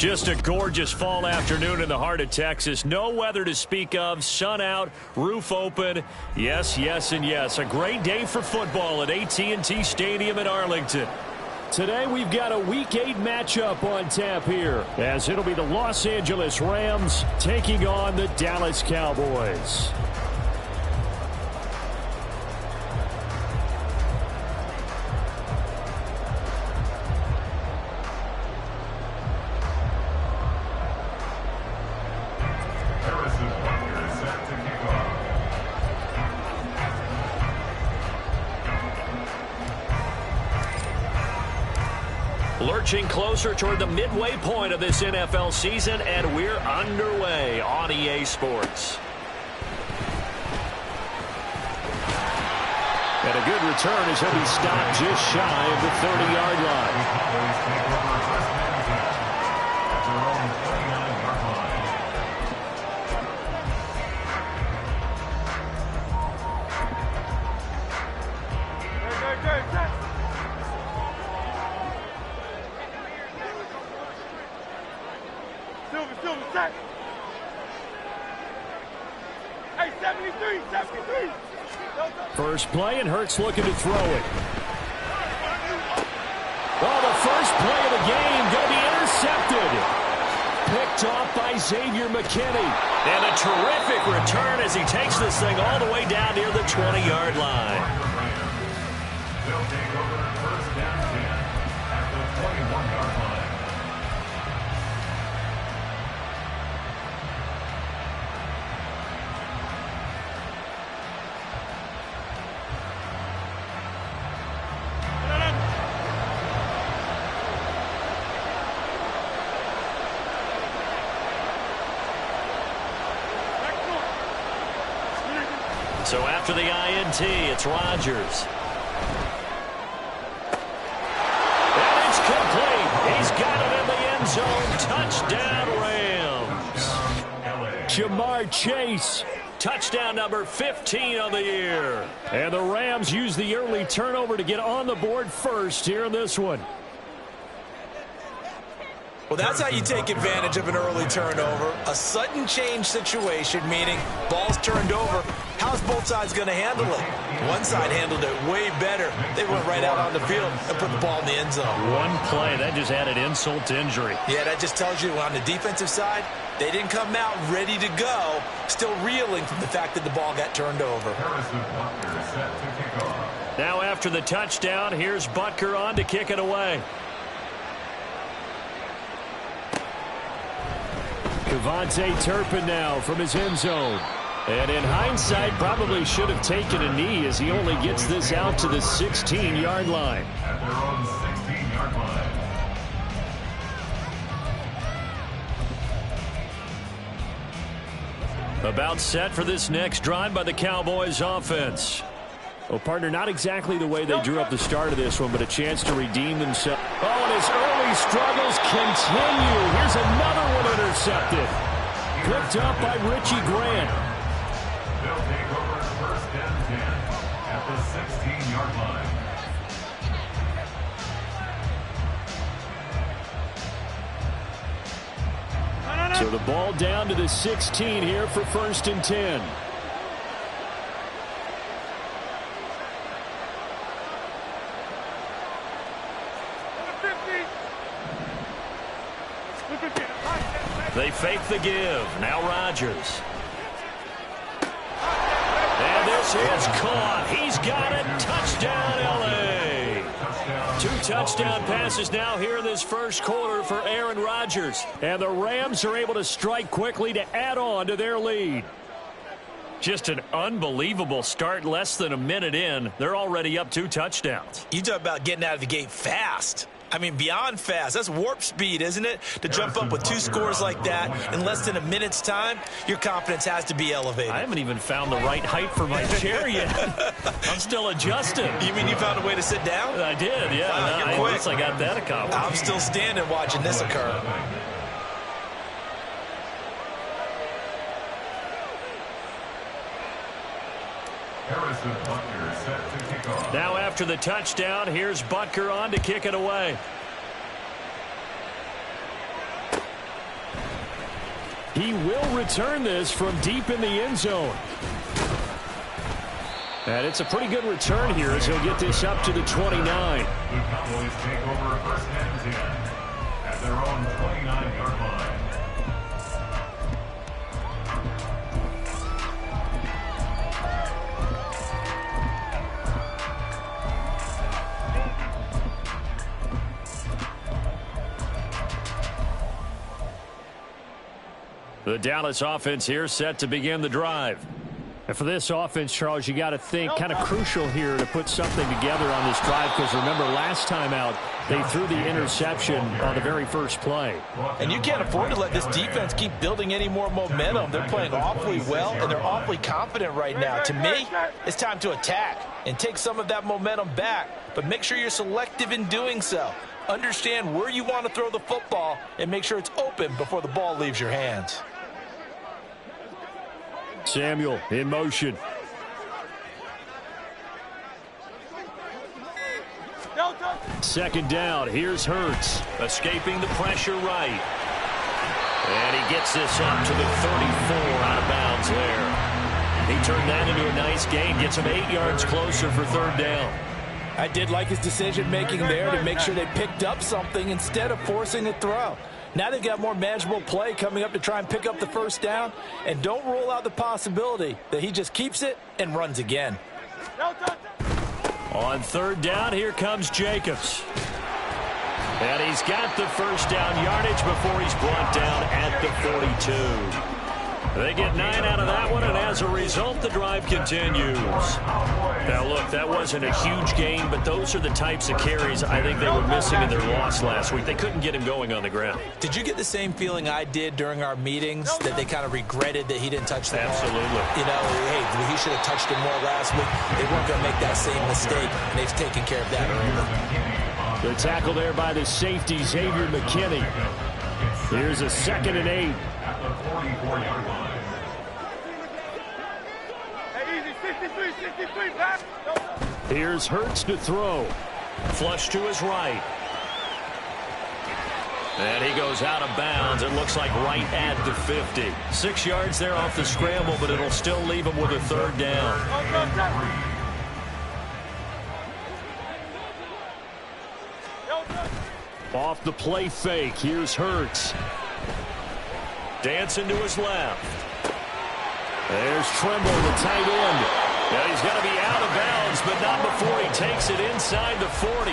Just a gorgeous fall afternoon in the heart of Texas. No weather to speak of. Sun out, roof open. Yes, yes, and yes. A great day for football at AT&T Stadium in Arlington. Today we've got a Week 8 matchup on tap here, as it'll be the Los Angeles Rams taking on the Dallas Cowboys. Lurching closer toward the midway point of this NFL season, and we're underway on EA Sports. And a good return as he'll be stopped just shy of the 30-yard line. First play, and Hurts looking to throw it. Oh, the first play of the game going to be intercepted. Picked off by Xavier McKinney. And a terrific return as he takes this thing all the way down near the 20-yard line. They'll take over first down 10 at the 21-yard line. So after the INT, it's Rodgers. And it's complete. He's got it in the end zone. Touchdown, Rams. Jamar Chase. Touchdown number 15 of the year. And the Rams use the early turnover to get on the board first here in this one. Well, that's how you take advantage of an early turnover. A sudden change situation, meaning ball's turned over. How's both sides going to handle it? One side handled it way better. They went right out on the field and put the ball in the end zone. One play, that just added insult to injury. Yeah, that just tells you on the defensive side, they didn't come out ready to go, still reeling from the fact that the ball got turned over. Now after the touchdown, here's Butker on to kick it away. Devontae Turpin now from his end zone. And in hindsight, probably should have taken a knee as he only gets this out to the 16-yard line. At their own 16-yard line. About set for this next drive by the Cowboys offense. Well, partner, not exactly the way they drew up the start of this one, but a chance to redeem themselves. Oh, and his early struggles continue. Here's another one intercepted. Picked up by Richie Grant. They'll take over first and 10 at the 16-yard line. So the ball down to the 16 here for first and 10. They fake the give. Now Rodgers. And this is caught. He's got it. Touchdown, L.A. 2 touchdown passes now here in this first quarter for Aaron Rodgers. And the Rams are able to strike quickly to add on to their lead. Just an unbelievable start. Less than a minute in, they're already up 2 touchdowns. You talk about getting out of the gate fast. I mean, beyond fast. That's warp speed, isn't it? To jump up with 2 scores like that in less than a minute's time, your confidence has to be elevated. I haven't even found the right height for my chair yet. I'm still adjusting. You mean you found a way to sit down? I did, yeah. Wow, At least I got that accomplished. I'm still standing watching this occur. Now after the touchdown, here's Butker on to kick it away. He will return this from deep in the end zone. And it's a pretty good return here as he'll get this up to the 29. The Cowboys take over first and 10 at their own 29-yard line. The Dallas offense here set to begin the drive. And for this offense, Charles, you got to think kind of crucial here to put something together on this drive, because remember last time out they threw the interception on the very first play. And you can't afford to let this defense keep building any more momentum. They're playing awfully well, and they're awfully confident right now. To me, it's time to attack and take some of that momentum back, but make sure you're selective in doing so. Understand where you want to throw the football and make sure it's open before the ball leaves your hands. Samuel in motion. Second down. Here's Hurts. Escaping the pressure right. And he gets this up to the 34 out of bounds there. He turned that into a nice gain. Gets him 8 yards closer for third down. I did like his decision-making there to make sure they picked up something instead of forcing a throw. Now they've got more manageable play coming up to try and pick up the first down. And don't rule out the possibility that he just keeps it and runs again. On third down, here comes Jacobs. And he's got the first down yardage before he's brought down at the 42. They get 9 out of that one, and as a result, the drive continues. Now, look, that wasn't a huge gain, but those are the types of carries I think they were missing in their loss last week. They couldn't get him going on the ground. Did you get the same feeling I did during our meetings, that they kind of regretted that he didn't touch the ball? Absolutely. You know, hey, he should have touched him more last week. They weren't going to make that same mistake, and they've taken care of that early. The tackle there by the safety, Xavier McKinney. Here's a 2nd and 8. At the 44-yard line. Here's Hurts to throw. Flush to his right. And he goes out of bounds. It looks like right at the 50. 6 yards there off the scramble, but it'll still leave him with a third down. Off the play fake, here's Hurts. Dancing to his left. There's Trimble, the tight end. Now he's going to be out of bounds, but not before he takes it inside the 40.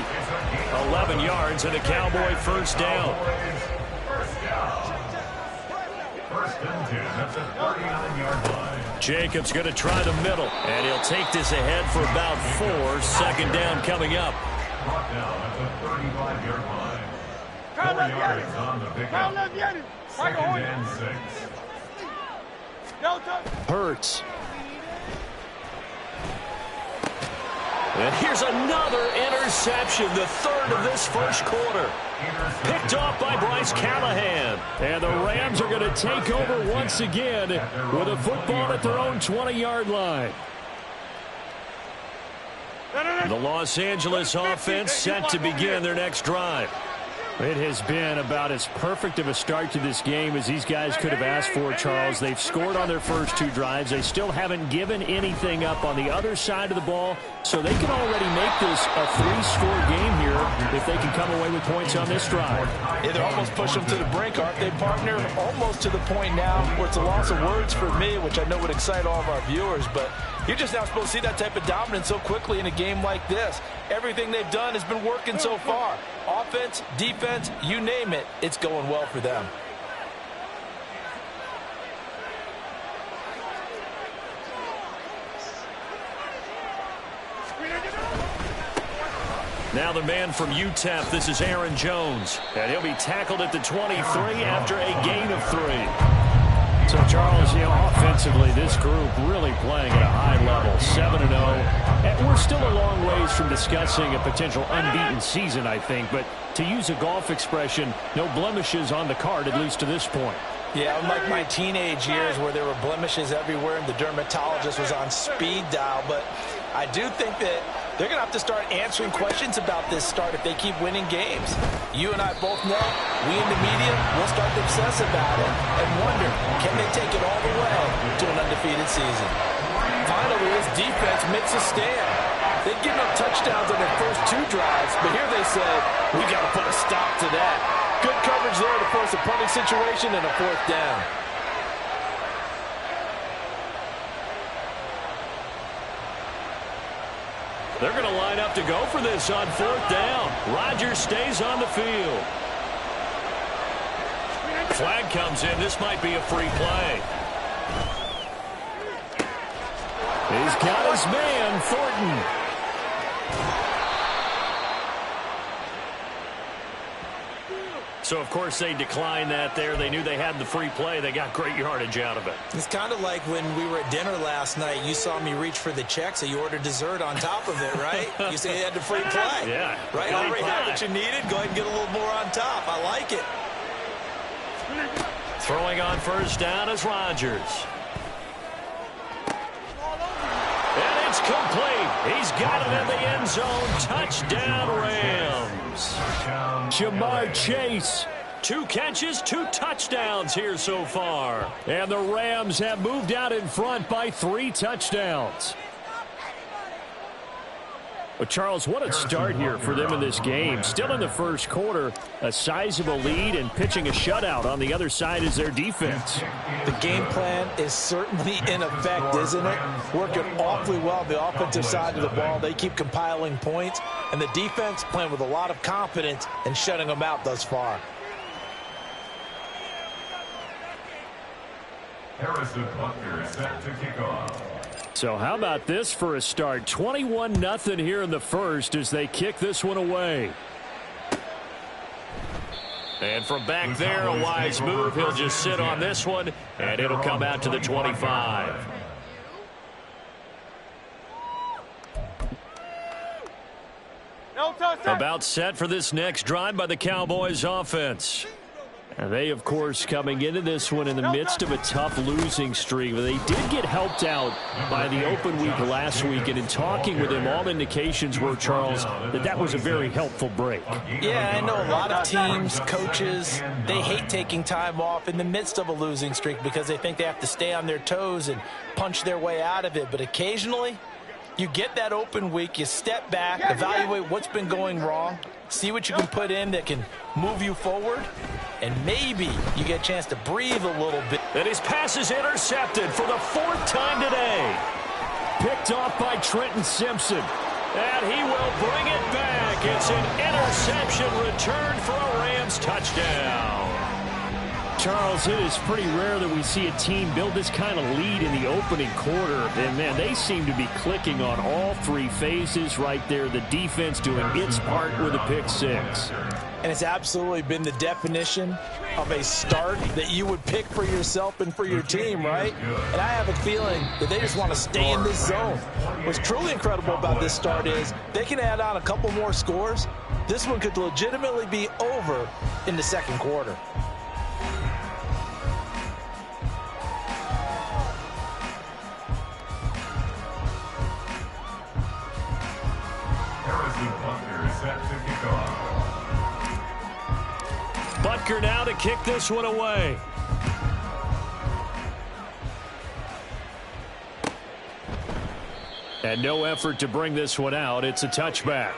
11 yards and a Cowboy first down. First and 10 at the 39-yard line. Jacobs going to try the middle, and he'll take this ahead for about 4. Second down coming up. Brought down at the 35-yard line. 4 yards on the pickup. Second and 6. Hurts. And here's another interception, the third of this first quarter. Picked off by Bryce Callahan. And the Rams are going to take over once again with a football at their own 20-yard line. The Los Angeles offense set to begin their next drive. It has been about as perfect of a start to this game as these guys could have asked for, Charles. They've scored on their first 2 drives. They still haven't given anything up on the other side of the ball, so they can already make this a 3-score game here if they can come away with points on this drive. Yeah, they're almost pushing them to the brink, aren't they, partner? Almost to the point now where it's a loss of words for me, which I know would excite all of our viewers, but you're just now supposed to see that type of dominance so quickly in a game like this. Everything they've done has been working so far. Offense, defense, you name it, it's going well for them. Now the man from UTEP, this is Aaron Jones. And he'll be tackled at the 23 after a gain of 3. So, Charles, you know, offensively, this group really playing at a high level, 7-0. And we're still a long ways from discussing a potential unbeaten season, I think. But to use a golf expression, no blemishes on the card, at least to this point. Yeah, unlike my teenage years where there were blemishes everywhere and the dermatologist was on speed dial. But I do think that They're going to have to start answering questions about this start if they keep winning games. You and I both know, we in the media will start to obsess about it and wonder, can they take it all the way to an undefeated season? Finally, this defense makes a stand. They've given up touchdowns on their first 2 drives, but here they said, we got to put a stop to that. Good coverage there to force a punting situation and a 4th down. They're going to line up to go for this on 4th down. Rodgers stays on the field. Flag comes in. This might be a free play. He's got his man, Thornton. So, of course, they declined that there. They knew they had the free play. They got great yardage out of it. It's kind of like when we were at dinner last night. You saw me reach for the check, so you ordered dessert on top of it, right? You said you had the free play. Yeah. Right? Already had what you needed. Go ahead and get a little more on top. I like it. Throwing on 1st down is Rodgers. And it's complete. He's got it in the end zone. Touchdown, Rams. Jamar Chase. 2 catches, 2 touchdowns here so far. And the Rams have moved out in front by 3 touchdowns. But, Charles, what a start here for them in this game. Still in the first quarter, a sizable lead and pitching a shutout on the other side is their defense. The game plan is certainly in effect, isn't it? Working awfully well on the offensive side of the ball. They keep compiling points, and the defense playing with a lot of confidence and shutting them out thus far. Harrison Butker set to kick off. So how about this for a start? 21-0 here in the first as they kick this one away. And from back there, a wise move. He'll just sit on this one, and it'll come out to the 25. About set for this next drive by the Cowboys offense. And they, of course, coming into this one in the midst of a tough losing streak. They did get helped out by the open week last week. And in talking with him, all indications were, Charles, that was a very helpful break. Yeah, I know a lot of teams, coaches, they hate taking time off in the midst of a losing streak because they think they have to stay on their toes and punch their way out of it. But occasionally, you get that open week, you step back, evaluate what's been going wrong, see what you can put in that can move you forward, and maybe you get a chance to breathe a little bit. And his pass is intercepted for the 4th time today. Picked off by Trenton Simpson. And he will bring it back. It's an interception return for a Rams touchdown. Charles, it is pretty rare that we see a team build this kind of lead in the opening quarter. And, man, they seem to be clicking on all 3 phases right there. The defense doing its part with a pick 6. And it's absolutely been the definition of a start that you would pick for yourself and for your team, right? And I have a feeling that they just want to stay in this zone. What's truly incredible about this start is they can add on a couple more scores. This one could legitimately be over in the second quarter. Butker now to kick this one away. And no effort to bring this one out. It's a touchback.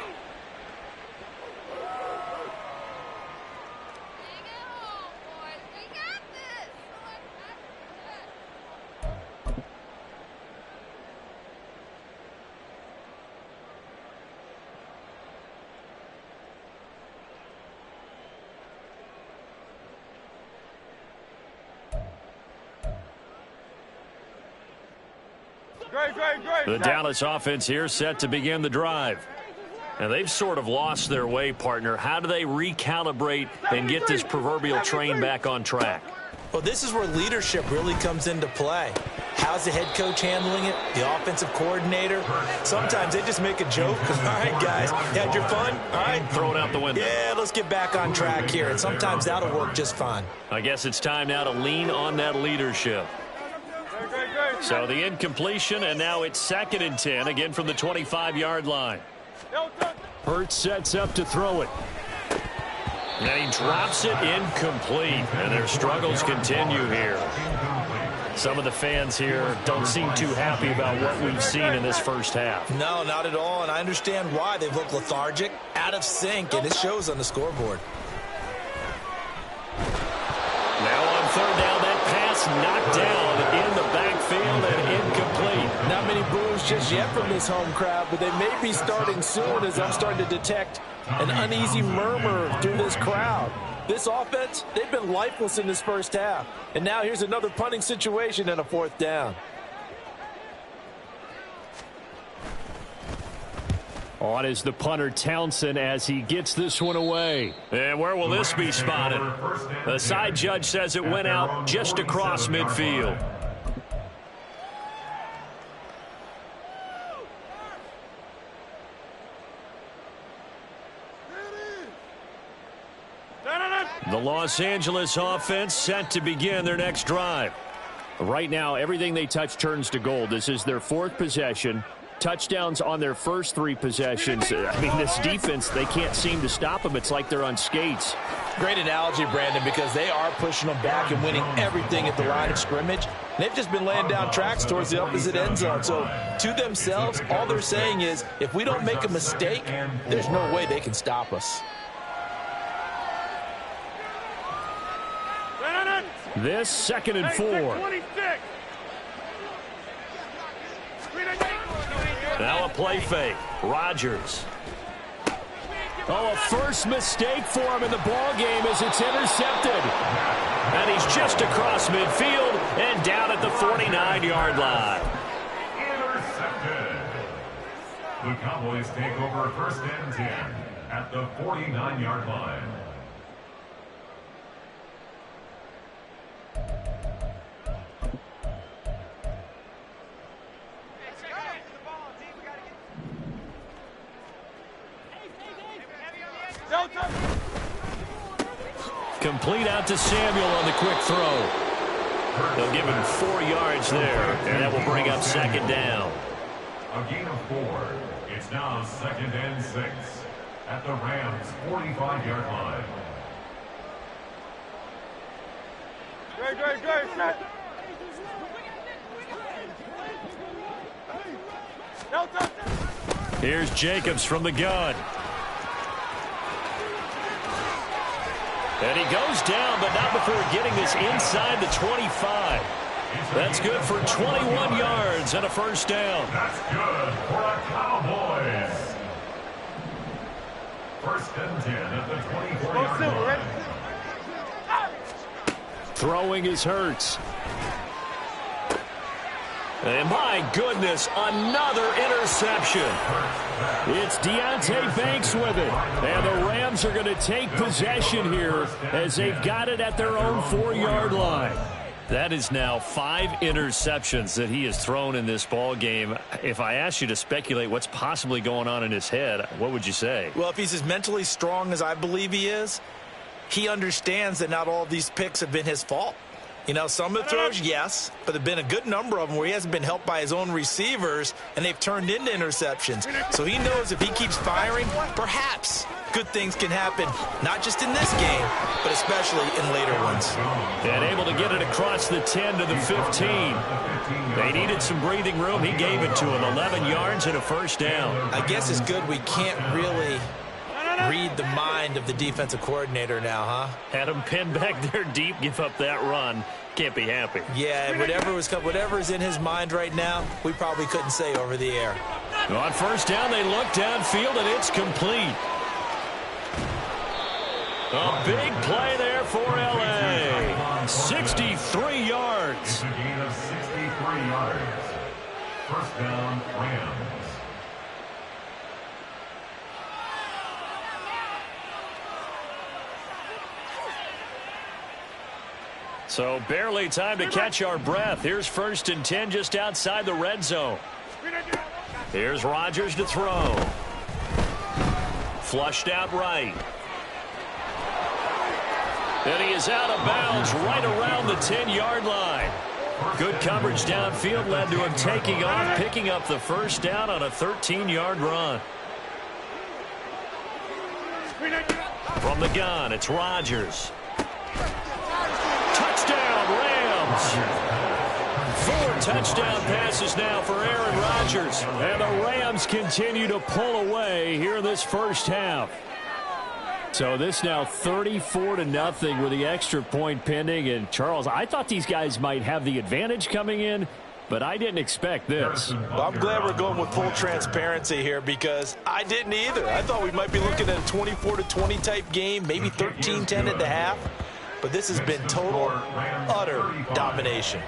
The Dallas offense here set to begin the drive. And they've sort of lost their way, partner. How do they recalibrate and get this proverbial train back on track? Well, this is where leadership really comes into play. How's the head coach handling it? The offensive coordinator? Sometimes they just make a joke. All right, guys, had your fun? All right. Throw it out the window. Yeah, let's get back on track here. And sometimes that'll work just fine. I guess it's time now to lean on that leadership. So the incompletion, and now it's 2nd and 10, again from the 25-yard line. Hurts sets up to throw it. And he drops it incomplete, and their struggles continue here. Some of the fans here don't seem too happy about what we've seen in this first half. No, not at all, and I understand why. They've looked lethargic, out of sync, and it shows on the scoreboard. Now on 3rd down, that pass knocked down in the backfield and incomplete. Not many boos just yet from this home crowd, but they may be starting soon as I'm starting to detect an uneasy murmur through this crowd. This offense, they've been lifeless in this first half. And now here's another punting situation and a 4th down. On is the punter Townsend as he gets this one away. And where will this be spotted? The side judge says it went out just across midfield. The Los Angeles offense set to begin their next drive. Right now, everything they touch turns to gold. This is their 4th possession. Touchdowns on their first 3 possessions. I mean, this defense, they can't seem to stop them. It's like they're on skates. Great analogy, Brandon, because they are pushing them back and winning everything at the line of scrimmage. They've just been laying down tracks towards the opposite end zone. So to themselves, all they're saying is, if we don't make a mistake, there's no way they can stop us. This 2nd and 4. Now a play fake. Rodgers. Oh, a first mistake for him in the ball game as it's intercepted. And he's just across midfield and down at the 49-yard line. Intercepted. The Cowboys take over 1st and 10 at the 49-yard line. Complete out to Samuel on the quick throw. They'll give him 4 yards there, and that will bring up 2nd down. A gain of 4. It's now 2nd and 6 at the Rams' 45-yard line. Here's Jacobs from the gun. And he goes down, but not before getting this inside the 25. That's good for 21 yards and a 1st down. That's good for the Cowboys. 1st and 10 at the 24-yard line. Throwing is Hurts. And my goodness, another interception. It's Deonte Banks with it. And the Rams are going to take possession here as they've got it at their own 4-yard line. That is now 5 interceptions that he has thrown in this ball game. If I asked you to speculate what's possibly going on in his head, what would you say? Well, if he's as mentally strong as I believe he is, he understands that not all of these picks have been his fault. You know, some of the throws, yes, but there have been a good number of them where he hasn't been helped by his own receivers, and they've turned into interceptions. So he knows if he keeps firing, perhaps good things can happen, not just in this game, but especially in later ones. And able to get it across the 10 to the 15. They needed some breathing room. He gave it to him. 11 yards and a 1st down. I guess it's good we can't really read the mind of the defensive coordinator now, huh? Had him pinned back there deep, give up that run. Can't be happy. Yeah, whatever's in his mind right now, we probably couldn't say over the air. On 1st down, they look downfield, and it's complete. A big play there for L.A. 63 yards. It's a gain of 63 yards. 1st down, Rams. So barely time to catch our breath. Here's 1st and 10 just outside the red zone. Here's Rodgers to throw. Flushed out right. And he is out of bounds right around the 10-yard line. Good coverage downfield led to him taking off, picking up the first down on a 13-yard run. From the gun, it's Rodgers. Touchdown, Rams. 4 touchdown passes now for Aaron Rodgers. And the Rams continue to pull away here in this first half. So this now 34-0 with the extra point pending. And, Charles, I thought these guys might have the advantage coming in, but I didn't expect this. Well, I'm glad we're going with full transparency here because I didn't either. I thought we might be looking at a 24-20 type game, maybe 13-10 at the half. But this has been total, utter domination.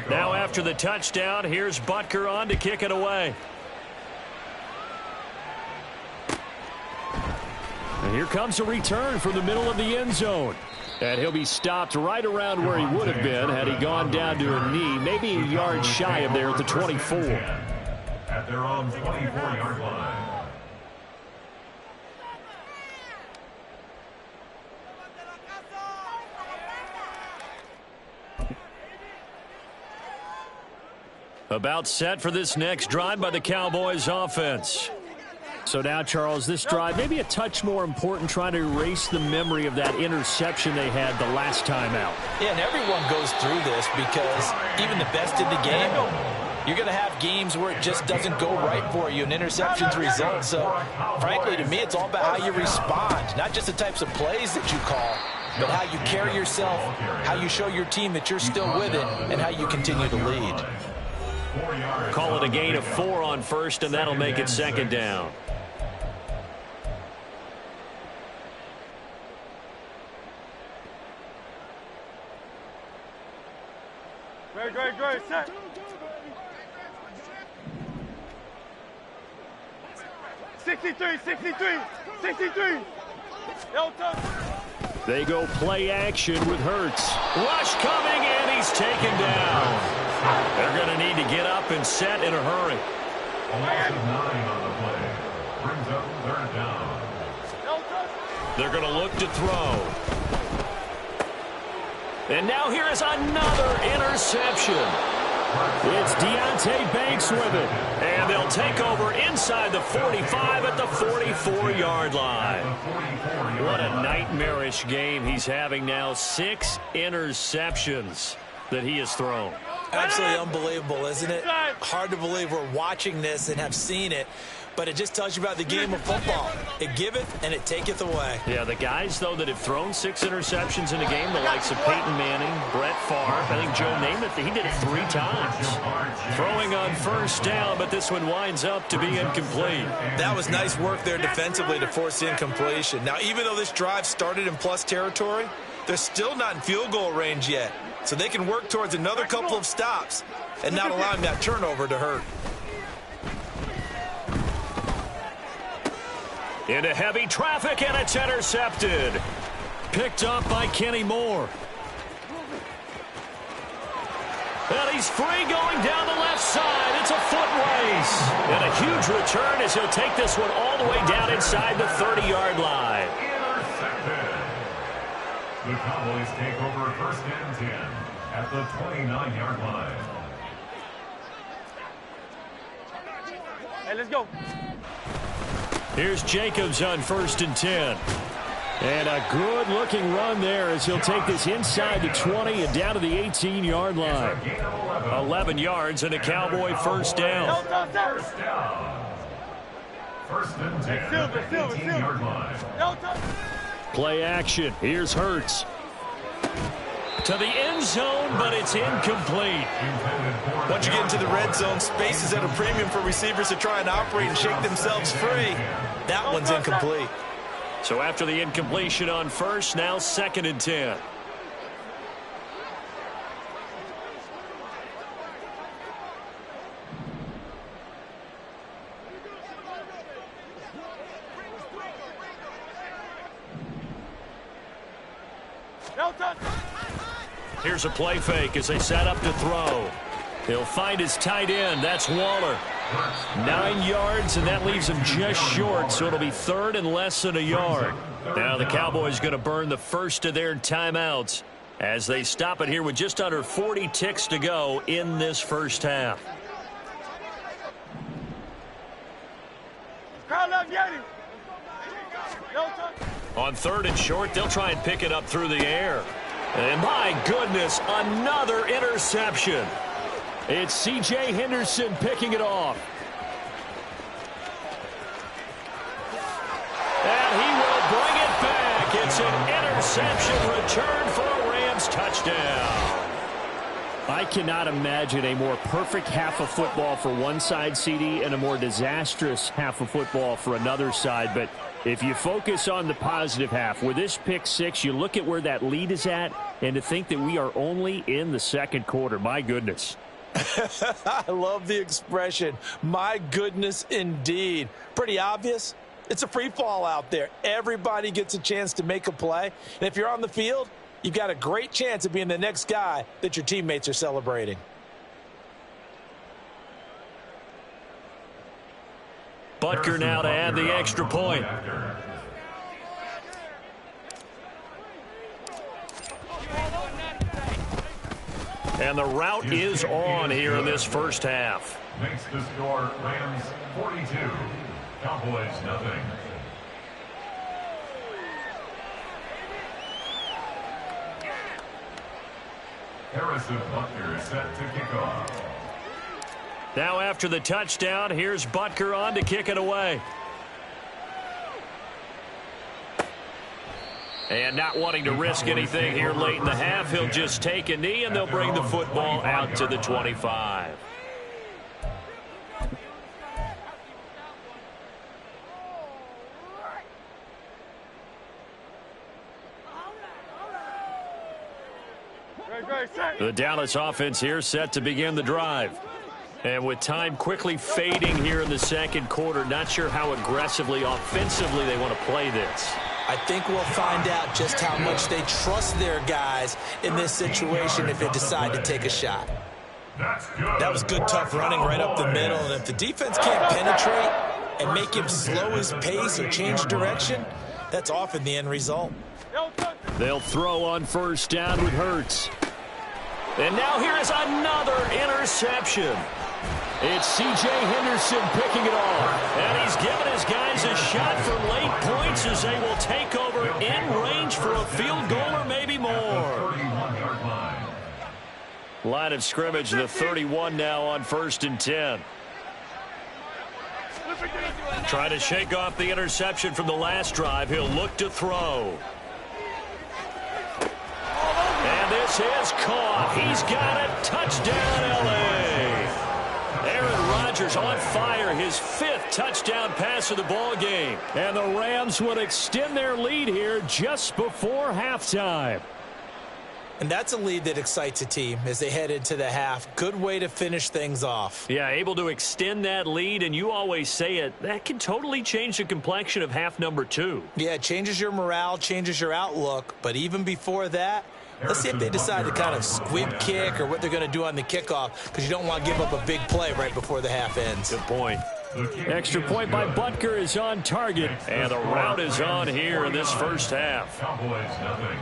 Now after the touchdown, here's Butker on to kick it away. And here comes a return from the middle of the end zone. And he'll be stopped right around where he would have been had he gone down to a knee, maybe a yard shy of there at the 24. At their own 24-yard line. About set for this next drive by the Cowboys offense. So now, Charles, this drive maybe a touch more important, trying to erase the memory of that interception they had the last time out. Yeah, and everyone goes through this because even the best in the game, you're going to have games where it just doesn't go right for you and interceptions result. So, frankly, to me, it's all about how you respond, not just the types of plays that you call, but how you carry yourself, how you show your team that you're still with it, and how you continue to lead. Call it a gain of 4 on first, and that'll make it second down. Great, set. $63. They go play action with Hurts. Rush coming, and he's taken down. They're going to need to get up and set in a hurry. A loss of 9 on the play. Brings up 3rd down. They're going to look to throw. And now here is another interception. It's Deonte Banks with it. And they'll take over inside the 45 at the 44-yard line. What a nightmarish game he's having now. 6 interceptions that he has thrown. Absolutely unbelievable, isn't it? Hard to believe we're watching this and have seen it, but it just tells you about the game of football. It giveth and it taketh away. Yeah, the guys, though, that have thrown 6 interceptions in a game, the likes of Peyton Manning, Brett Favre, I think Joe Namath, he did it 3 times. Throwing on first down, but this one winds up to be incomplete. That was nice work there defensively to force the incompletion. Now, even though this drive started in plus territory, they're still not in field goal range yet. So they can work towards another couple of stops and not allowing that turnover to hurt. Into heavy traffic, and it's intercepted. Picked up by Kenny Moore. And he's free going down the left side. It's a foot race. And a huge return as he'll take this one all the way down inside the 30-yard line. Intercepted. The Cowboys take over 1st and 10 at the 29-yard line. Hey, let's go. Here's Jacobs on 1st and 10. And a good-looking run there as he'll take this inside the 20 and down to the 18-yard line. 11 yards and a Cowboy first down. First down. 1st and 10 at the 18-yard line. Play action. Here's Hurts. To the end zone, but it's incomplete. Once you get into the red zone, space is at a premium for receivers to try and operate and shake themselves free. That one's incomplete. So after the incompletion on first, now 2nd and 10. Here's a play fake as they set up to throw. He'll find his tight end. That's Waller. 9 yards, and that leaves them just short, so it'll be third and less than a yard. Now the Cowboys going to burn the first of their timeouts as they stop it here with just under 40 ticks to go in this first half. On third and short, they'll try and pick it up through the air. And my goodness, another interception. It's C.J. Henderson picking it off. And he will bring it back. It's an interception return for a Rams touchdown. I cannot imagine a more perfect half of football for one side, CD, and a more disastrous half of football for another side. But if you focus on the positive half, with this pick six, you look at where that lead is at, and to think that we are only in the second quarter. My goodness. I love the expression. My goodness, indeed. Pretty obvious. It's a free fall out there. Everybody gets a chance to make a play. And if you're on the field, you've got a great chance of being the next guy that your teammates are celebrating. Butker now to add the extra point. And the route is on here in this first half. Makes the score Rams 42, Cowboys nothing. Harrison Butker is set to kick off. Now after the touchdown, here's Butker on to kick it away. And not wanting to risk anything here late in the half, he'll just take a knee, and they'll bring the football out to the 25. The Dallas offense here set to begin the drive. And with time quickly fading here in the second quarter, not sure how aggressively, offensively they want to play this. I think we'll find out just how much they trust their guys in this situation if they decide to take a shot. That was good, tough running right up the middle. And if the defense can't penetrate and make him slow his pace or change direction, that's often the end result. They'll throw on first down with Hurts. And now here is another interception. It's C.J. Henderson picking it off. And he's given his guys a shot for late points as they will take over in range for a field goal or maybe more. Line of scrimmage, the 31 now on 1st and 10. Trying to shake off the interception from the last drive. He'll look to throw. And this is caught. He's got it. Touchdown, L.A. Aaron Rodgers on fire. His 5th touchdown pass of the ball game. And the Rams would extend their lead here just before halftime. And that's a lead that excites a team as they head into the half. Good way to finish things off. Yeah, able to extend that lead, and you always say it, that can totally change the complexion of half number 2. Yeah, it changes your morale, changes your outlook. But even before that, let's see if they decide to kind of squib kick or what they're going to do on the kickoff, because you don't want to give up a big play right before the half ends. Good point. Extra point by Butker is on target, and the route is on here in this first half. Cowboys nothing.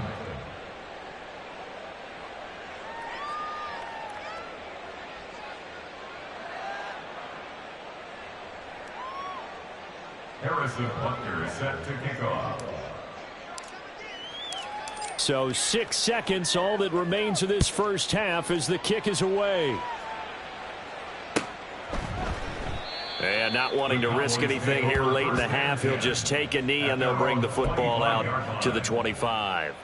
Harrison Butker is set to kick off. So 6 seconds, all that remains of this first half as the kick is away. And not wanting to risk anything here late in the half, he'll just take a knee and they'll bring the football out to the 25.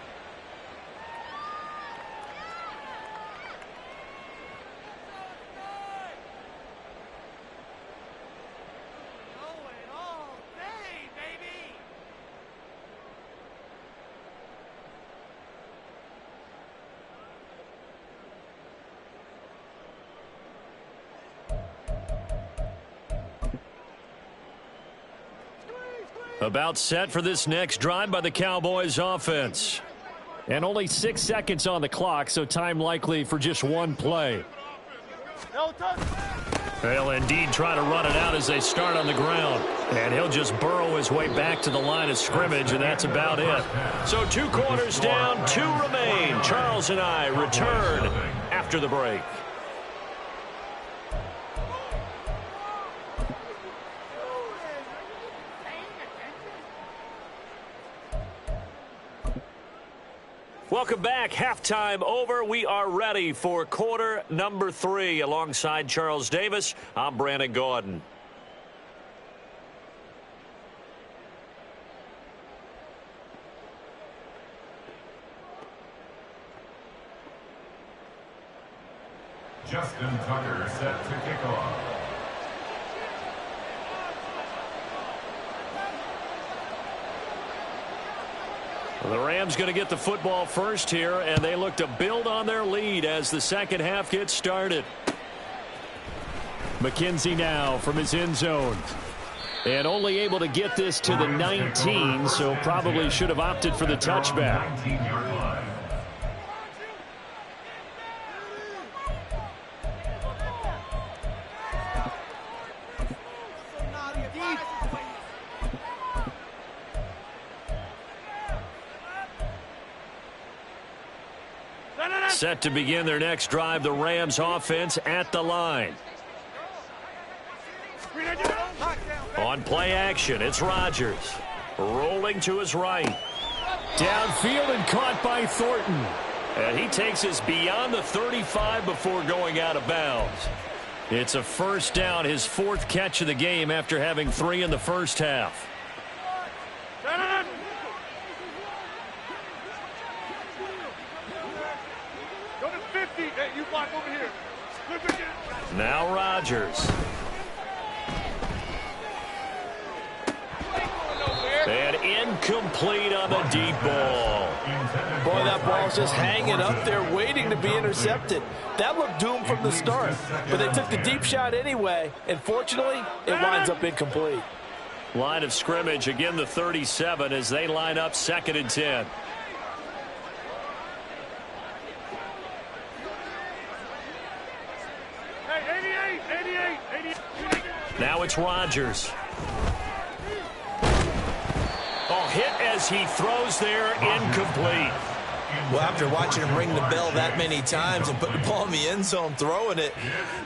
About set for this next drive by the Cowboys offense. And only 6 seconds on the clock, so time likely for just one play. They'll indeed try to run it out as they start on the ground. And he'll just burrow his way back to the line of scrimmage, and that's about it. So 2 quarters down, 2 remain. Charles and I return after the break. Welcome back. Halftime over. We are ready for quarter number 3. Alongside Charles Davis, I'm Brandon Gordon. Justin Tucker set to kick off. The Rams going to get the football first here, and they look to build on their lead as the second half gets started. McKenzie now from his end zone. And only able to get this to the 19, so probably should have opted for the touchback. 19-yard line. Set to begin their next drive, the Rams offense at the line. On play action, it's Rodgers. Rolling to his right. Downfield and caught by Thornton. And he takes us beyond the 35 before going out of bounds. It's a first down, his 4th catch of the game after having 3 in the first half. Now Rodgers. And incomplete on the deep ball. Boy, that ball's just hanging up there waiting to be intercepted. That looked doomed from the start, but they took the deep shot anyway, and fortunately, it winds up incomplete. Line of scrimmage, again the 37 as they line up 2nd and 10. Now it's Rodgers. Oh, hit as he throws there, incomplete. Well, after watching him ring the bell that many times and put the ball in the end zone, throwing it,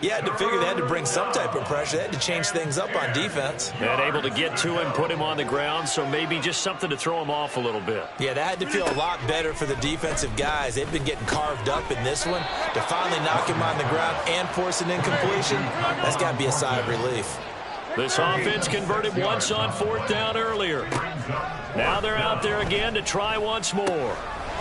you had to figure they had to bring some type of pressure. They had to change things up on defense. And able to get to him, put him on the ground, so maybe just something to throw him off a little bit. Yeah, that had to feel a lot better for the defensive guys. They've been getting carved up in this one. To finally knock him on the ground and force an incompletion, that's got to be a sigh of relief. This offense converted once on 4th down earlier. Now they're out there again to try once more.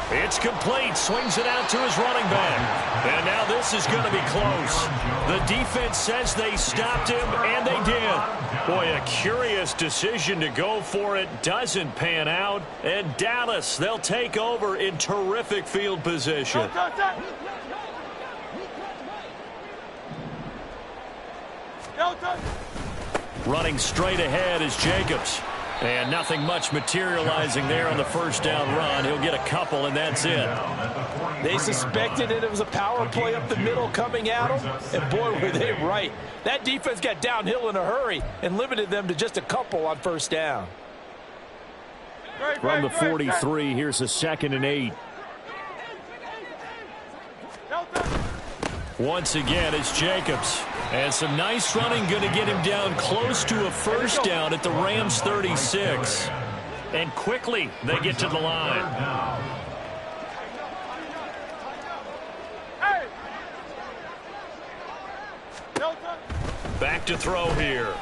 It's complete. Swings it out to his running back. And now this is going to be close. The defense says they stopped him, and they did. Boy, a curious decision to go for it. Doesn't pan out. And Dallas, they'll take over in terrific field position. Running straight ahead is Jacobs. And nothing much materializing there on the first down run. He'll get a couple, and that's it. They suspected it was a power play up the middle coming at them, and boy, were they right. That defense got downhill in a hurry and limited them to just a couple on first down. From the 43, here's a 2nd and 8. Once again, it's Jacobs. And some nice running going to get him down close to a first down at the Rams 36. And quickly they get to the line. Back to throw here.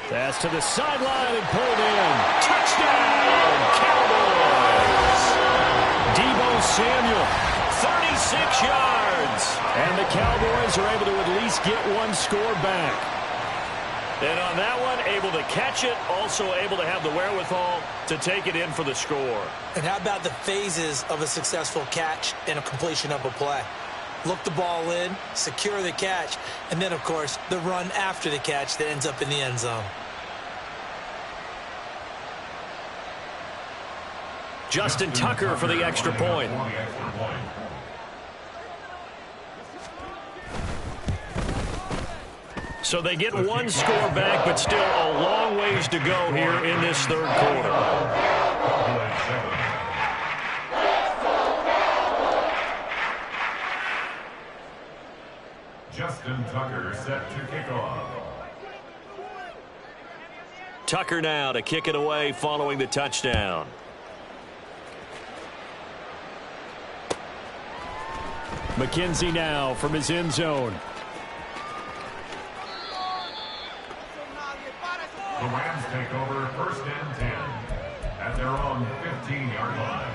Pass to the sideline and pulled in. Touchdown, Cowboys. Deebo Samuel. 36 yards. And the Cowboys are able to at least get one score back. And on that one, able to catch it, also able to have the wherewithal to take it in for the score. And how about the phases of a successful catch and a completion of a play? Look the ball in, secure the catch, and then, of course, the run after the catch that ends up in the end zone. Justin Tucker for the extra point. So they get one score back, but still a long ways to go here in this third quarter. Justin Tucker set to kick off. Tucker now to kick it away following the touchdown. McKenzie now from his end zone. The Rams take over first and 10 at their own 15-yard line.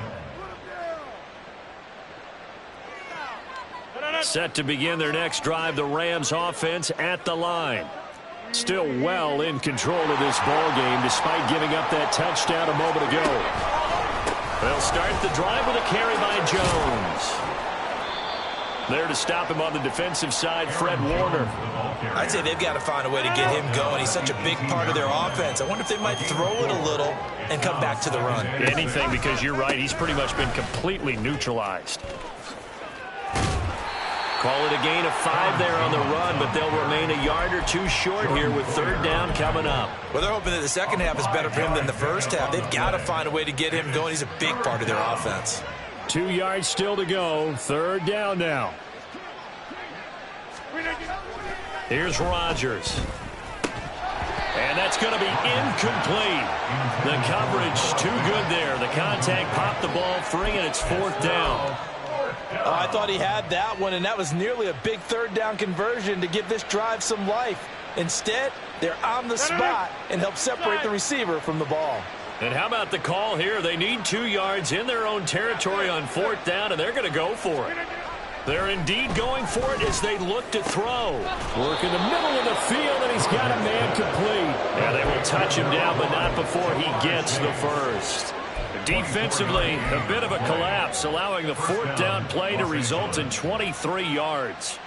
Set to begin their next drive, the Rams offense at the line. Still well in control of this ball game despite giving up that touchdown a moment ago. They'll start the drive with a carry by Jones. There to stop him on the defensive side, Fred Warner. I'd say they've got to find a way to get him going. He's such a big part of their offense. I wonder if they might throw it a little and come back to the run. Anything, because you're right, he's pretty much been completely neutralized. Call it a gain of 5 there on the run, but they'll remain a yard or two short here with third down coming up. Well, they're hoping that the second half is better for him than the first half. They've got to find a way to get him going. He's a big part of their offense. 2 yards still to go. Third down now. Here's Rodgers. And that's going to be incomplete. The coverage too good there. The contact popped the ball free, and it's fourth down. I thought he had that one, and that was nearly a big third down conversion to give this drive some life. Instead, they're on the spot and help separate the receiver from the ball. And how about the call here? They need 2 yards in their own territory on fourth down, and they're going to go for it. They're indeed going for it as they look to throw. Work in the middle of the field, and he's got a man complete. Yeah, they will touch him down, but not before he gets the first. Defensively, a bit of a collapse, allowing the fourth down play to result in 23 yards.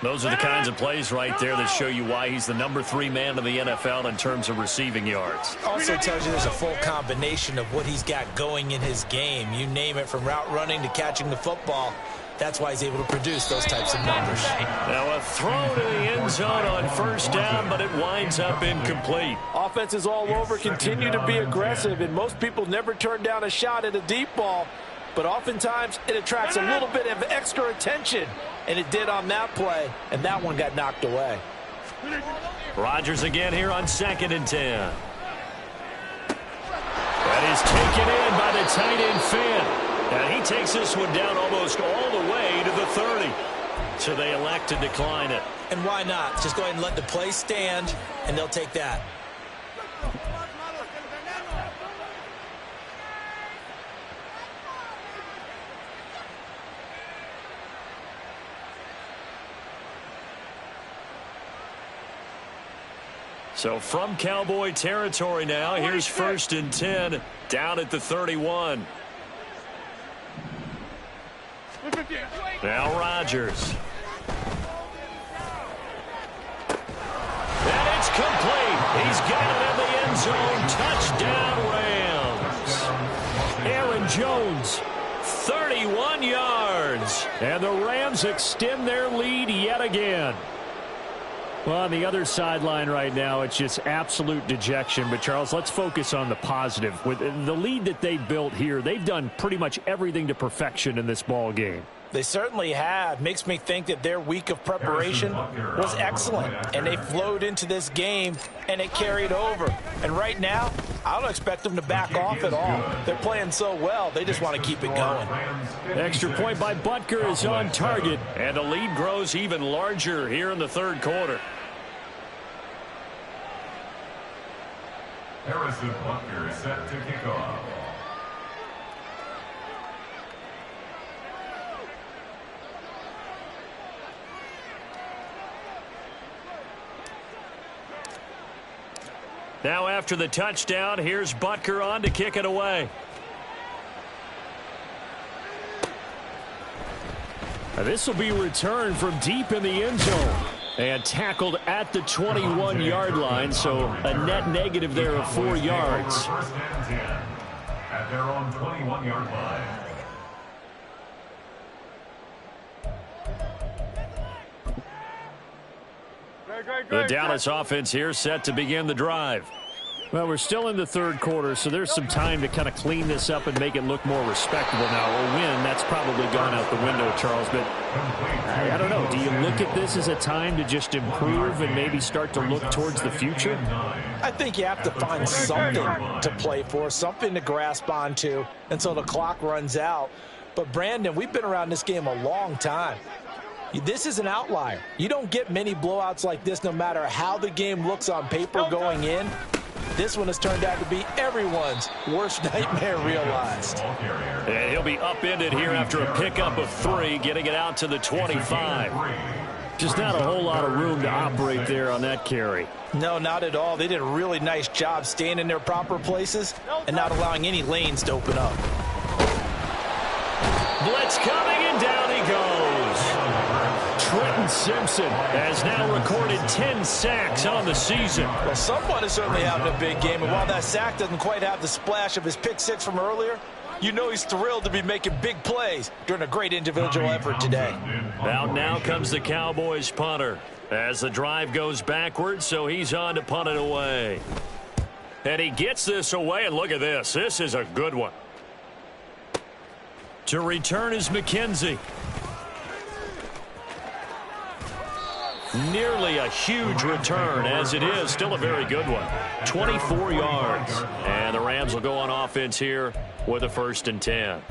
Those are the kinds of plays right there that show you why he's the number 3 man in the NFL in terms of receiving yards. Also tells you there's a full combination of what he's got going in his game. You name it, from route running to catching the football. That's why he's able to produce those types of numbers. Now a throw to the end zone on first down, but it winds up incomplete. Offenses all over continue to be aggressive, and most people never turn down a shot at a deep ball. But oftentimes it attracts a little bit of extra attention, and it did on that play, and that one got knocked away. Rodgers again here on 2nd and 10. That is taken in by the tight end Finn. And he takes this one down almost all the way to the 30. So they elect to decline it. And why not? Just go ahead and let the play stand, and they'll take that. So from Cowboy territory now, here's 1st and 10 down at the 31. Now Rodgers. And it's complete. He's got it in the end zone. Touchdown Rams. Aaron Jones, 31 yards. And the Rams extend their lead yet again. Well, on the other sideline right now, it's just absolute dejection. But, Charles, let's focus on the positive. With the lead that they built here, they've done pretty much everything to perfection in this ball game. They certainly have. Makes me think that their week of preparation was excellent. And they flowed into this game, and it carried over. And right now, I don't expect them to back off at all. They're playing so well, they just want to keep it going. Extra point by Butker is on target. And the lead grows even larger here in the third quarter. Harrison Butker set to kick off. Now after the touchdown, here's Butker on to kick it away. This will be returned from deep in the end zone. And tackled at the 21-yard line, so a net negative there of 4 yards. First and 10 at their own 21-yard line. The Dallas offense here set to begin the drive. Well, we're still in the third quarter, so there's some time to kind of clean this up and make it look more respectable now. A win, that's probably gone out the window, Charles, but I don't know. Do you look at this as a time to just improve and maybe start to look towards the future? I think you have to find something to play for, something to grasp onto until the clock runs out. But, Brandon, we've been around this game a long time. This is an outlier. You don't get many blowouts like this no matter how the game looks on paper going in. This one has turned out to be everyone's worst nightmare realized. And he'll be upended here after a pickup of 3, getting it out to the 25. Just not a whole lot of room to operate there on that carry. No, not at all. They did a really nice job staying in their proper places and not allowing any lanes to open up. Blitz coming, and down he goes. Trenton Simpson has now recorded 10 sacks on the season. Well, someone is certainly having a big game, and while that sack doesn't quite have the splash of his pick 6 from earlier, you know he's thrilled to be making big plays during a great individual effort today. Out now comes the Cowboys punter as the drive goes backwards, so he's on to punt it away. And he gets this away, and look at this. This is a good one. To return is McKenzie. Nearly a huge return, as it is still a very good one. 24 yards. And the Rams will go on offense here with a 1st and 10.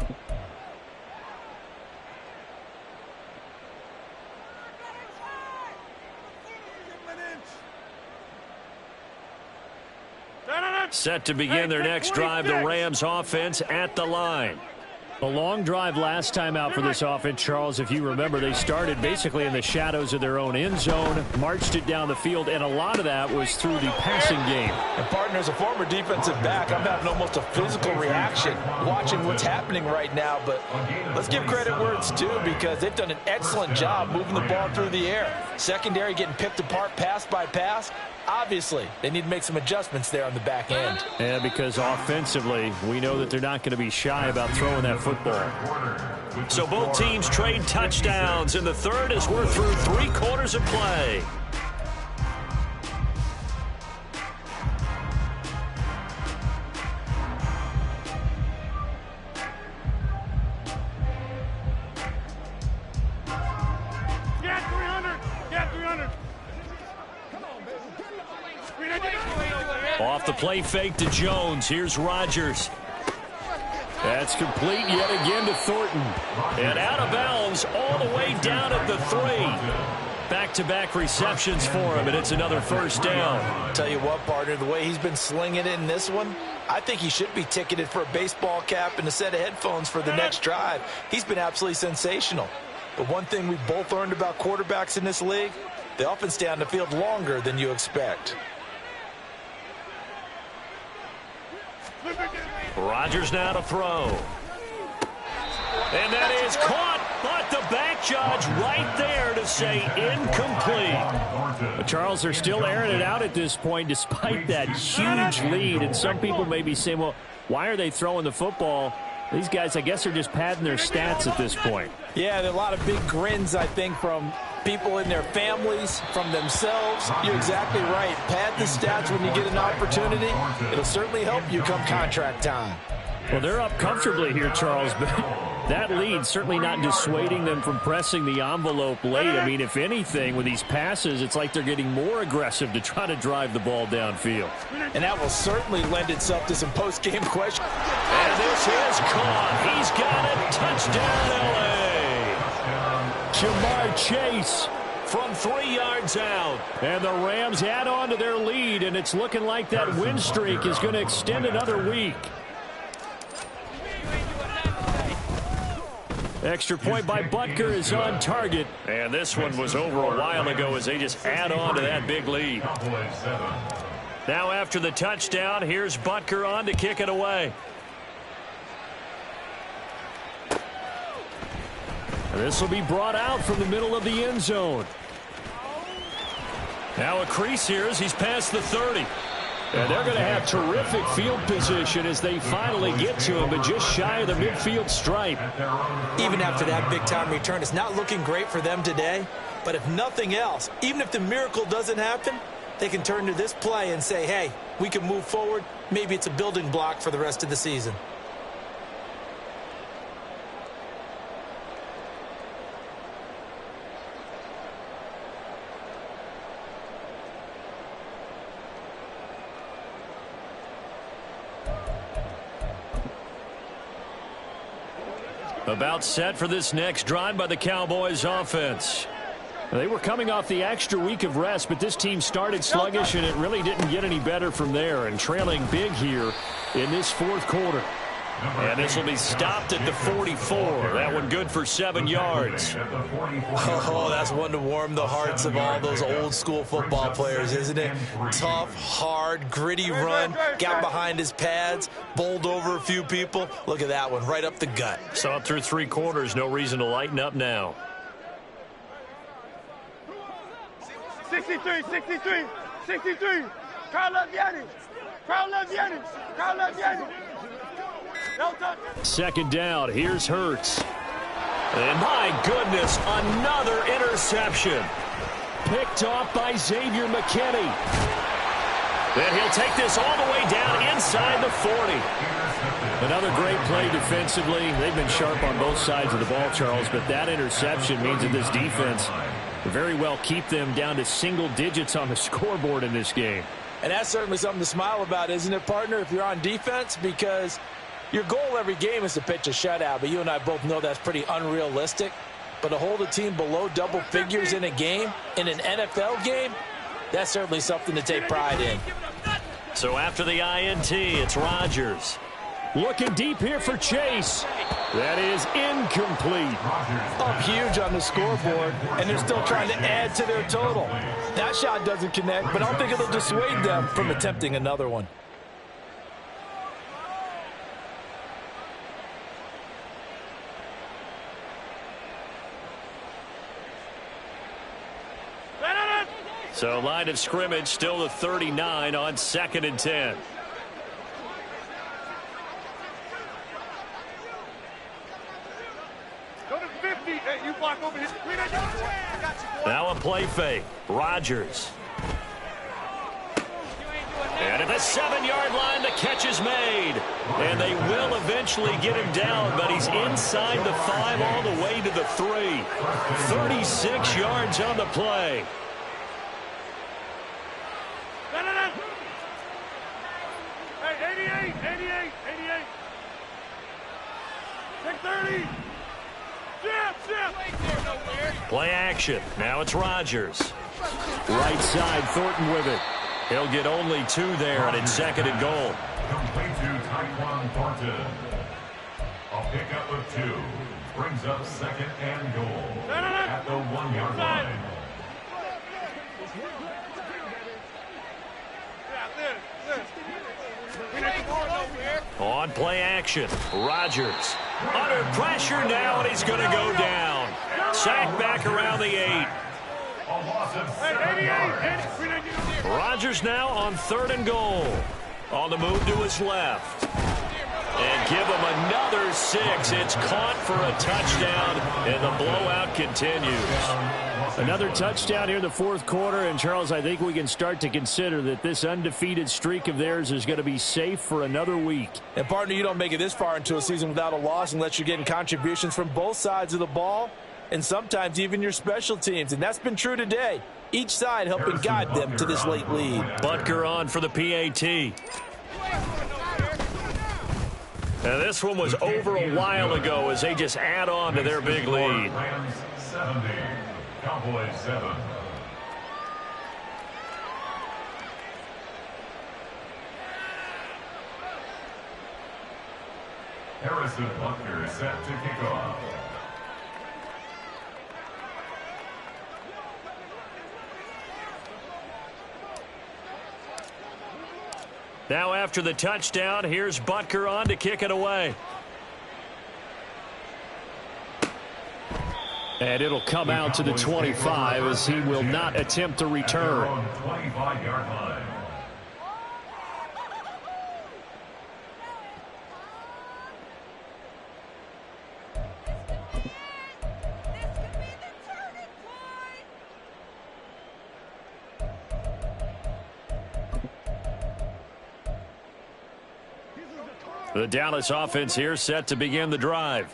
Set to begin their next drive, the Rams offense at the line. A long drive last time out for this offense, Charles. If you remember, they started basically in the shadows of their own end zone, marched it down the field, and a lot of that was through the passing game. And, partner, as a former defensive back, I'm having almost a physical reaction watching what's happening right now. But let's give credit where it's due, because they've done an excellent job moving the ball through the air. Secondary getting picked apart pass by pass. Obviously, they need to make some adjustments there on the back end. Yeah, because offensively, we know that they're not going to be shy about throwing that football. So both teams trade touchdowns in the third as we're through 3 quarters of play. Get 300! Get 300! Off the play fake to Jones. Here's Rodgers. That's complete yet again to Thornton. And out of bounds all the way down at the 3. Back-to-back receptions for him, and it's another 1st down. Tell you what, partner, the way he's been slinging it in this one, I think he should be ticketed for a baseball cap and a set of headphones for the next drive. He's been absolutely sensational. But one thing we've both learned about quarterbacks in this league, they often stay on the field longer than you expect. Rodgers now to throw. And that is caught, but the back judge right there to say incomplete. But Charles, they're still airing it out at this point despite that huge lead. And some people may be saying, well, why are they throwing the football? These guys, I guess, are just padding their stats at this point. Yeah, there are a lot of big grins, I think, from people in their families, from themselves. You're exactly right. Pad the stats when you get an opportunity. It'll certainly help you come contract time. Well, they're up comfortably here, Charles, but that lead certainly not dissuading them from pressing the envelope late. I mean, if anything, with these passes, it's like they're getting more aggressive to try to drive the ball downfield. And that will certainly lend itself to some post-game questions. And this is caught. He's got it. Touchdown, L.A. Jamar Chase from 3 yards out. And the Rams add on to their lead, and it's looking like that win streak is going to extend another week. Extra point by Butker is on target. And this one was over a while ago as they just add on to that big lead. Now after the touchdown, here's Butker on to kick it away. And this will be brought out from the middle of the end zone. Now a crease here as he's past the 30. And they're going to have terrific field position as they finally get to him, but just shy of the midfield stripe. Even after that big-time return, it's not looking great for them today. But if nothing else, even if the miracle doesn't happen, they can turn to this play and say, hey, we can move forward. Maybe it's a building block for the rest of the season. About set for this next drive by the Cowboys offense. They were coming off the extra week of rest, but this team started sluggish, and it really didn't get any better from there, and trailing big here in this fourth quarter. And this will be stopped at the 44. That one good for 7 yards. Oh, that's one to warm the hearts of all those old-school football players, isn't it? Tough, hard, gritty run, got behind his pads, bowled over a few people. Look at that one, right up the gut. Saw it through 3 quarters, no reason to lighten up now. 63, 63, 63. Crowd loves Yanni. Crowd loves Yanni. Crowd loves Yanni. Second down, here's Hurts. And my goodness, another interception. Picked off by Xavier McKinney. Then he'll take this all the way down inside the 40. Another great play defensively. They've been sharp on both sides of the ball, Charles, but that interception means that this defense will very well keep them down to single digits on the scoreboard in this game. And that's certainly something to smile about, isn't it, partner, if you're on defense? Because your goal every game is to pitch a shutout, but you and I both know that's pretty unrealistic. But to hold a team below double figures in a game, in an NFL game, that's certainly something to take pride in. So after the INT, it's Rodgers. Looking deep here for Chase. That is incomplete. Up huge on the scoreboard, and they're still trying to add to their total. That shot doesn't connect, but I don't think it'll dissuade them from attempting another one. So line of scrimmage still the 39 on 2nd and 10. Go to 50. Hey, you block over here. Now a play fake. Rodgers. And at the 7-yard line, the catch is made. And they will eventually get him down, but he's inside the 5 all the way to the 3. 36 yards on the play. Hey, 88, 88, 88. 630. Play action. Now it's Rodgers. Right side, Thornton with it. He'll get only 2 there, and it's 2nd and goal. Complete to Tyquan Thornton. A pickup of 2 brings up 2nd and goal at the 1-yard line. On play action, Rodgers. Under pressure now, and he's going to go down. Sacked back around the 8. Rodgers now on 3rd and goal. On the move to his left. And give him another 6. It's caught for a touchdown, and the blowout continues. Another touchdown here in the 4th quarter, and Charles, I think we can start to consider that this undefeated streak of theirs is going to be safe for another week. And partner, you don't make it this far into a season without a loss unless you're getting contributions from both sides of the ball, and sometimes even your special teams, and that's been true today. Each side helping guide them to this late lead. Butker on for the PAT. And this one was over a while ago as they just add on to their big lead. Rams 70, Cowboys 7. Harrison Butker set to kick off. Now after the touchdown, here's Butker on to kick it away. And it'll come out to the 25 as he will not attempt to return. 25-yard line. The Dallas offense here set to begin the drive.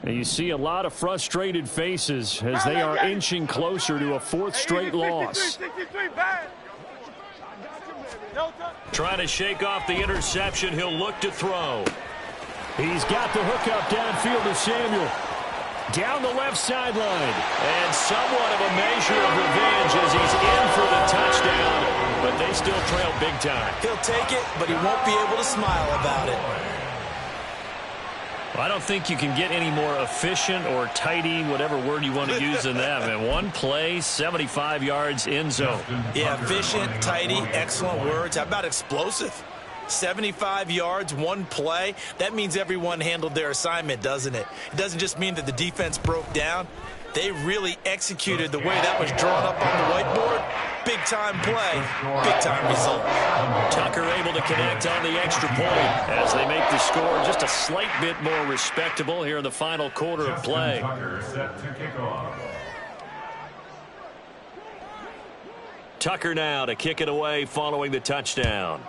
And you see a lot of frustrated faces as they are inching closer to a fourth straight loss. Trying to shake off the interception. He'll look to throw. He's got the hookup downfield to Samuel. Down the left sideline. And somewhat of a measure of revenge as he's in for the touchdown. But they still trail big time. He'll take it, but he won't be able to smile about it. I don't think you can get any more efficient or tidy, whatever word you want to use in that. And one play, 75 yards in zone. Yeah, efficient, tidy, excellent words. How about explosive? 75 yards, one play. That means everyone handled their assignment, doesn't it? It doesn't just mean that the defense broke down. They really executed the way that was drawn up on the whiteboard. Big-time play, big-time result. Tucker able to connect on the extra point as they make the score just a slight bit more respectable here in the final quarter of play. Tucker now to kick it away following the touchdown.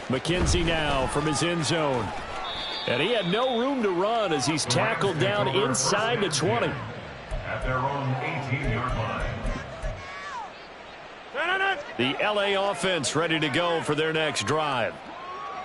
McKenzie now from his end zone. And he had no room to run as he's tackled down inside the 20. At their own 18-yard line. The LA offense ready to go for their next drive.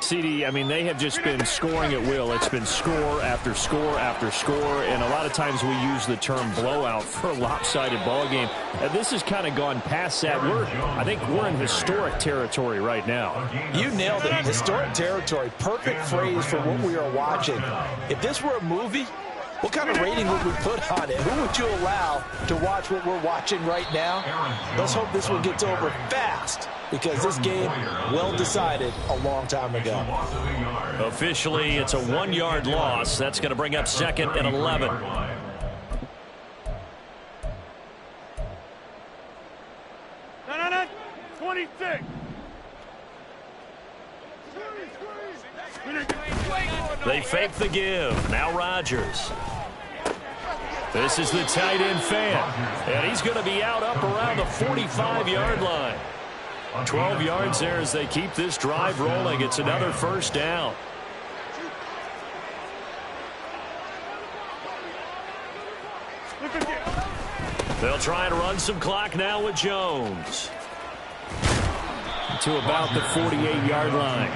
CD, I mean, they have just been scoring at will. It's been score after score after score, and a lot of times we use the term blowout for a lopsided ball game. This has kind of gone past that. I think we're in historic territory right now. You nailed it. Historic territory. Perfect phrase for what we are watching. If this were a movie, what kind of rating would we put on it? Who would you allow to watch what we're watching right now? Let's hope this one gets over fast, because this game, well decided a long time ago. Officially, it's a 1-yard loss. That's going to bring up 2nd and 11. No, 26. They fake the give. Now Rodgers. This is the tight end fan. And he's going to be out up around the 45-yard line. 12 yards there as they keep this drive rolling. It's another first down. They'll try and run some clock now with Jones. To about the 48-yard line.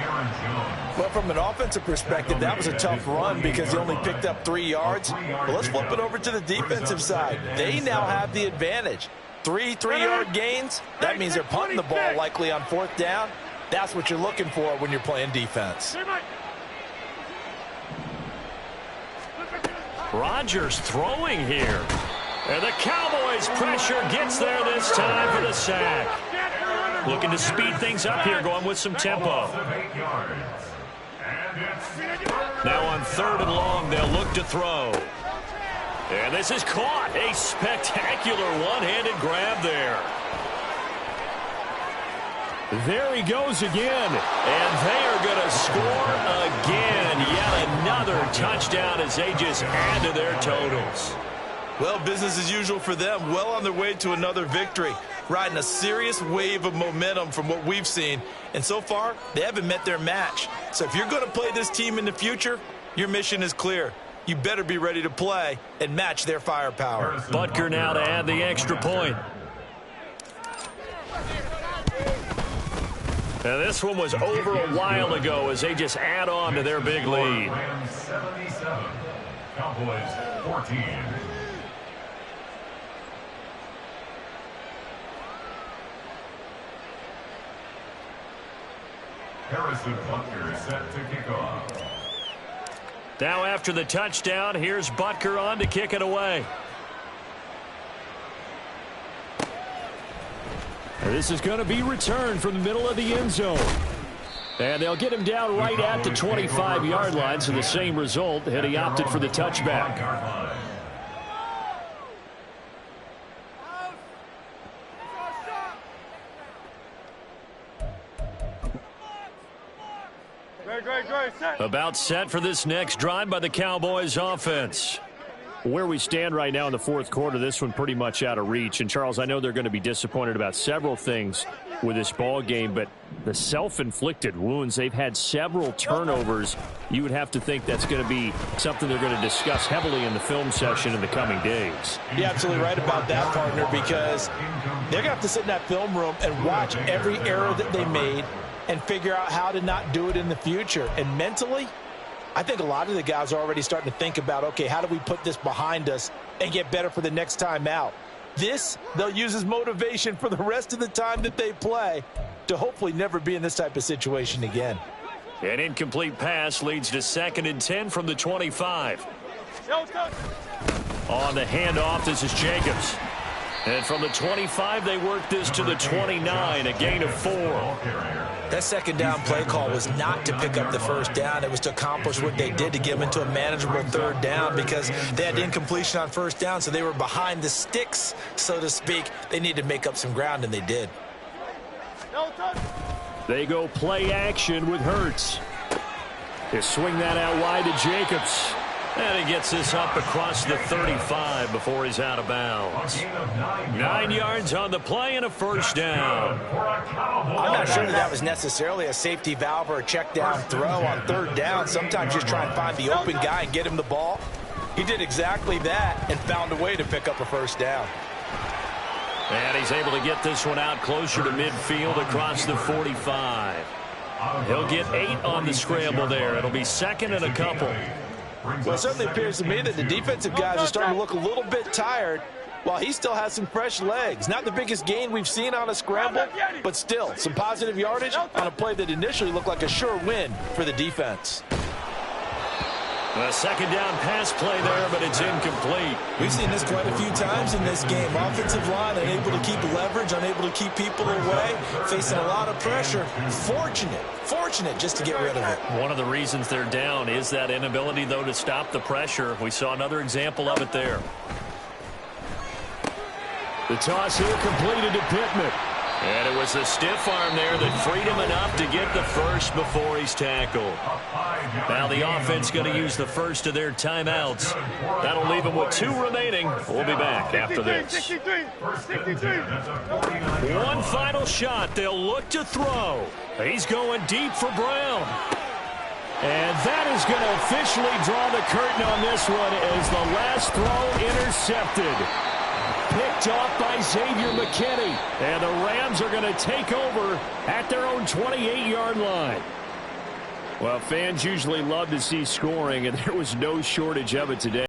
Well, from an offensive perspective, that was a tough run because he only picked up 3 yards. But let's flip it over to the defensive side. They now have the advantage. 3 3-yard gains. That means they're punting the ball likely on 4th down. That's what you're looking for when you're playing defense. Rodgers throwing here. And the Cowboys' pressure gets there this time for the sack. Looking to speed things up here, going with some tempo. Now on 3rd and long, they'll look to throw. And this is caught. A spectacular one-handed grab there. There he goes again. And they are going to score again. Yet another touchdown as they just add to their totals. Well, business as usual for them. Well on their way to another victory. Riding a serious wave of momentum from what we've seen. And so far, they haven't met their match. So if you're going to play this team in the future, your mission is clear. You better be ready to play and match their firepower. Butker now to add the extra point. Now this one was over a while ago as they just add on to their big lead. 77, Cowboys 14. Harrison Butker set to kick off. Now after the touchdown, here's Butker on to kick it away. This is going to be returned from the middle of the end zone. And they'll get him down right at the 25-yard line, so the same result had he opted for the touchback. About set for this next drive by the Cowboys offense. Where we stand right now in the fourth quarter, this one pretty much out of reach. And, Charles, I know they're going to be disappointed about several things with this ball game, but the self-inflicted wounds, they've had several turnovers. You would have to think that's going to be something they're going to discuss heavily in the film session in the coming days. You're absolutely right about that, partner, because they're going to have to sit in that film room and watch every error that they made and figure out how to not do it in the future. And mentally, I think a lot of the guys are already starting to think about, okay, how do we put this behind us and get better for the next time out? This, they'll use as motivation for the rest of the time that they play to hopefully never be in this type of situation again. An incomplete pass leads to 2nd and 10 from the 25. On the handoff, this is Jacobs. And from the 25, they work this to the 29, a gain of 4. That second down play call was not to pick up the first down. It was to accomplish what they did to get them into a manageable 3rd down because they had incompletion on 1st down, so they were behind the sticks, so to speak. They needed to make up some ground, and they did. They go play action with Hurts. They swing that out wide to Jacobs. And he gets this up across the 35 before he's out of bounds. 9 yards on the play and a 1st down. I'm not sure that was necessarily a safety valve or a check down throw on 3rd down. Sometimes just try and find the open guy and get him the ball. He did exactly that and found a way to pick up a 1st down. And he's able to get this one out closer to midfield across the 45. He'll get 8 on the scramble there. It'll be 2nd and a couple. Well, it certainly appears to me that the defensive guys are starting to look a little bit tired while he still has some fresh legs. Not the biggest gain we've seen on a scramble, but still some positive yardage on a play that initially looked like a sure win for the defense. A 2nd down pass play there, but it's incomplete. We've seen this quite a few times in this game. Offensive line unable to keep leverage, unable to keep people away, facing a lot of pressure. Fortunate just to get rid of it. One of the reasons they're down is that inability, though, to stop the pressure. We saw another example of it there. The toss here completed to Pittman. And it was a stiff arm there that freed him enough to get the first before he's tackled. Now the offense going to use the first of their timeouts. That'll leave them with 2 remaining. We'll be back after this. One final shot. They'll look to throw. He's going deep for Brown. And that is going to officially draw the curtain on this one as the last throw intercepted. Picked off by Xavier McKinney. And the Rams are going to take over at their own 28-yard line. Well, fans usually love to see scoring, and there was no shortage of it today.